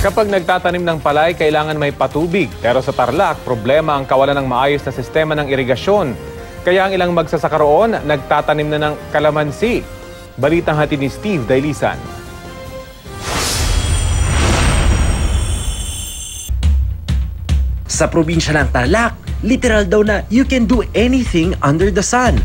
Kapag nagtatanim ng palay, kailangan may patubig. Pero sa Tarlac, problema ang kawalan ng maayos na sistema ng irigasyon. Kaya ang ilang magsasaka roon, nagtatanim na ng kalamansi. Balitang hatid ni Steve Dailisan. Sa probinsya ng Tarlac, literal daw na you can do anything under the sun.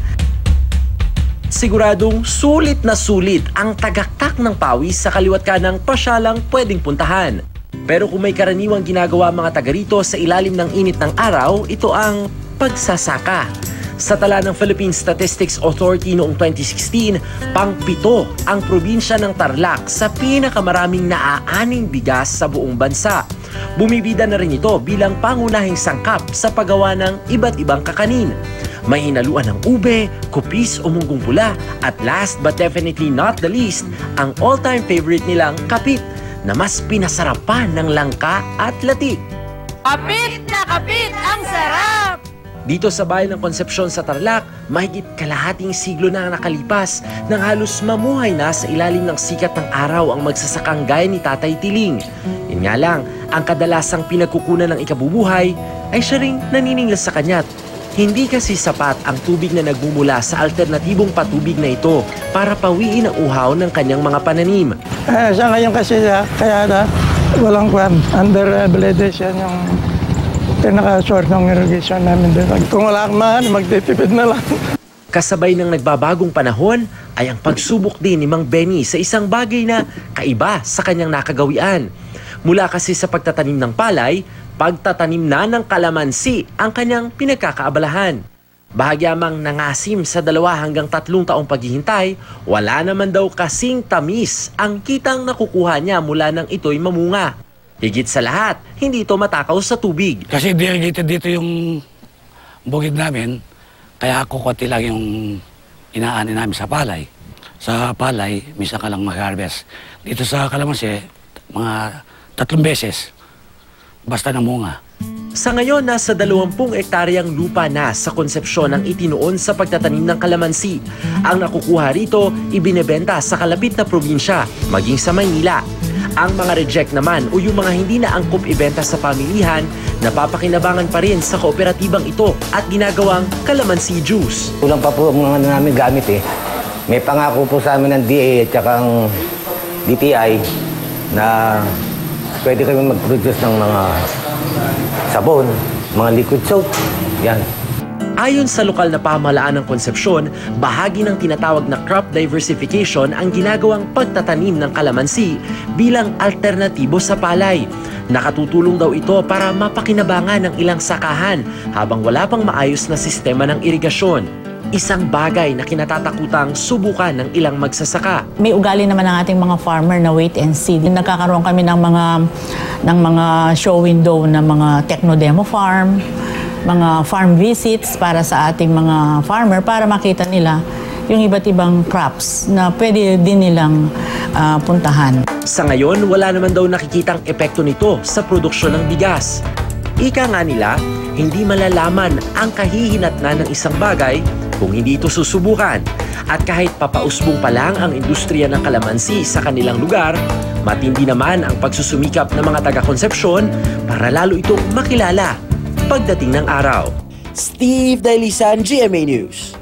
Siguradong sulit na sulit ang tagaktak ng pawis sa kaliwat kanang pasyalang pwedeng puntahan. Pero kung may karaniwang ginagawa mga taga rito sa ilalim ng init ng araw, ito ang pagsasaka. Sa tala ng Philippine Statistics Authority noong 2016, pang-pito ang probinsya ng Tarlac sa pinakamaraming naaaning bigas sa buong bansa. Bumibida na rin ito bilang pangunahing sangkap sa paggawa ng iba't ibang kakanin. May hinaluan ng ube, kupis o munggong pula at last but definitely not the least, ang all-time favorite nilang kapit na mas pinasarapan ng langka at latik. Kapit na kapit ang sarap! Dito sa bayan ng Concepcion sa Tarlac, mahigit kalahating siglo na nakalipas nang halos mamuhay na sa ilalim ng sikat ng araw ang magsasakang gaya ni Tatay Tiling. Yun nga lang, ang kadalasang pinagkukunan ng ikabubuhay ay siya ring nanininglas sa kanya't hindi kasi sapat ang tubig na nagmumula sa alternatibong patubig na ito para pawiin ang uhaw ng kanyang mga pananim. Sa ngayon kasi kaya walang kwan, under rehabilitation yung pinaka-source ng irrigation namin. Kung wala kang magtitipid na lang. Kasabay ng nagbabagong panahon ay ang pagsubok din ni Mang Benny sa isang bagay na kaiba sa kanyang nakagawian. Mula kasi sa pagtatanim ng palay, pagtatanim na ng kalamansi ang kanyang pinagkakaabalahan. Bahagyamang nangasim sa 2 hanggang 3 taong paghihintay, wala naman daw kasing tamis ang kitang nakukuha niya mula nang ito'y mamunga. Higit sa lahat, hindi ito matakaw sa tubig. Kasi irrigated dito yung bukid namin, kaya kukunti lang yung inaani namin sa palay. Sa palay, misa ka lang mag-harvest. Dito sa kalamansi, mga 3 beses. Basta namunga. Sa ngayon, nasa 20 ektaryang lupa na sa Concepcion ang itinuon sa pagtatanim ng kalamansi. Ang nakukuha rito, ibinebenta sa kalapit na probinsya, maging sa Maynila. Ang mga reject naman o yung mga hindi na angkop ibenta sa pamilihan, napapakinabangan pa rin sa kooperatibang ito at ginagawang kalamansi juice. Kulang pa po ang mga namin gamit eh. May pangako po sa amin ng DA at saka ang DTI na pwede kami mag-produce ng mga sabon, mga liquid soap. Yan. Ayon sa lokal na pamahalaan ng Concepcion, bahagi ng tinatawag na crop diversification ang ginagawang pagtatanim ng kalamansi bilang alternatibo sa palay. Nakatutulong daw ito para mapakinabangan ng ilang sakahan habang wala pang maayos na sistema ng irigasyon. Isang bagay na kinatatakutang subukan ng ilang magsasaka. May ugali naman ng ating mga farmer na wait and see. Nagkakaroon kami ng mga show window na mga techno-demo farm, mga farm visits para sa ating mga farmer para makita nila yung iba't ibang crops na pwede din nilang puntahan. Sa ngayon, wala naman daw nakikitang epekto nito sa produksyon ng bigas. Ika nga nila, hindi malalaman ang kahihinatnan ng isang bagay kung hindi ito susubukan. At kahit papausbong pa lang ang industriya ng kalamansi sa kanilang lugar, matindi naman ang pagsusumikap ng mga taga-Concepcion para lalo itong makilala pagdating ng araw. Steve Dailisan, GMA News.